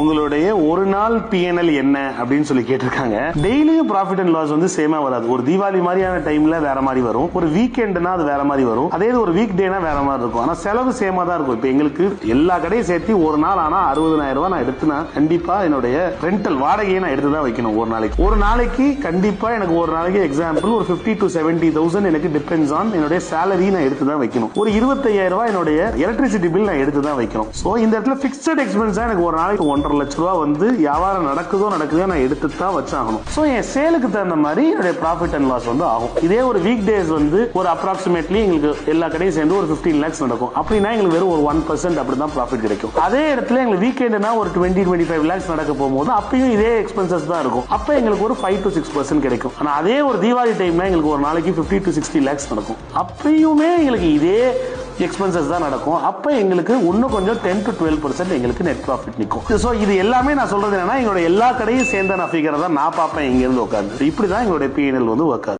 உங்களுடைய ஒரு நாள் பிஎன்எல் என்ன அப்படின்னு சொல்லி கேட்டிருக்காங்க. டெய்லியும் ப்ராஃபிட் அண்ட் லாஸ் வந்து சேமா வராது. ஒரு தீபாவளி மாதிரியான டைம்ல வேற மாதிரி வரும், ஒரு வீக்கெண்ட்னா அது வேற மாதிரி வரும், அதே ஒரு வீக் டேனா வேற மாதிரி இருக்கும். ஆனா செலவு சேமா தான் இருக்கும். இப்ப எங்களுக்கு எல்லா கடையும் சேர்த்து ஒரு நாள் ஆனா 60,000 ரூபாய் நான் எடுத்துனா கண்டிப்பா என்னுடைய ரெண்டல் வாடகையை நான் எடுத்து தான் வைக்கணும். ஒரு நாளைக்கு கண்டிப்பா எனக்கு ஒரு நாளைக்கு எக்ஸாம்பிள் ஒரு 50 to 70,000 எனக்கு டிபெண்ட்ஸ் ஆன் என்னுடைய சேலரி நான் எடுத்து தான் வைக்கணும். ஒரு 25,000 ரூபாய் என்னுடைய எலக்ட்ரிசிட்டி பில் நான் எடுத்து தான் வைக்கணும். சோ இந்த இடத்துல பிக்ஸ்ட் எக்ஸ்பென்ஸா எனக்கு ஒரு நாளைக்கு 1.5 லட்சம் ரூபாய் வந்து வியாபாரம் நடக்குதோ நான் எடுத்து தான் வச்சாகணும். சோ என் சேலுக்கு தகுந்த மாதிரி என்னுடைய ப்ராஃபிட் அண்ட் லாஸ் வந்து ஆகும். இதே ஒரு வீக் டேஸ் வந்து ஒரு அப்ராக்சிமேட்லி எங்களுக்கு எல்லா கடையும் சேர்ந்து ஒரு 15 lakhs நடக்கும். அப்படின்னா எங்களுக்கு வெறும் ஒரு 1% அப்படிதான் ப்ராஃபிட் கிடைக்கும். அதே இடத்துல எங்களுக்கு வீக்கெண்ட்னா ஒரு 20-25 lakhs நடக்க போகும்போது அப்பயும் இதே எக்ஸ்பென்சஸ் தான் இருக்கும். அப்ப எங்களுக்கு ஒரு 5 to 6% கிடைக்கும். ஆனா அதே ஒரு தீபாவளி டைம்ல எங்களுக்கு ஒரு நாளைக்கு 50 to 60 lakhs நடக்கும். அப்பயுமே எங்களுக்கு இதே எக்ஸ்பென்சஸ் தான் நடக்கும். அப்ப எங்களுக்கு இன்னும் கொஞ்சம் 10 to 12% எங்களுக்கு நெட் ப்ராஃபிட் நிற்கும். சோ இது எல்லாமே நான் சொல்றது என்னன்னா எங்களோட எல்லா கடையும் சேர்ந்த நான் ஃபிகரை தான் நான் பார்ப்பேன் இங்க இருந்து உட்காந்து. இப்படிதான் எங்களுடைய பிஎன்எல் வந்து ஒர்க் ஆகுது.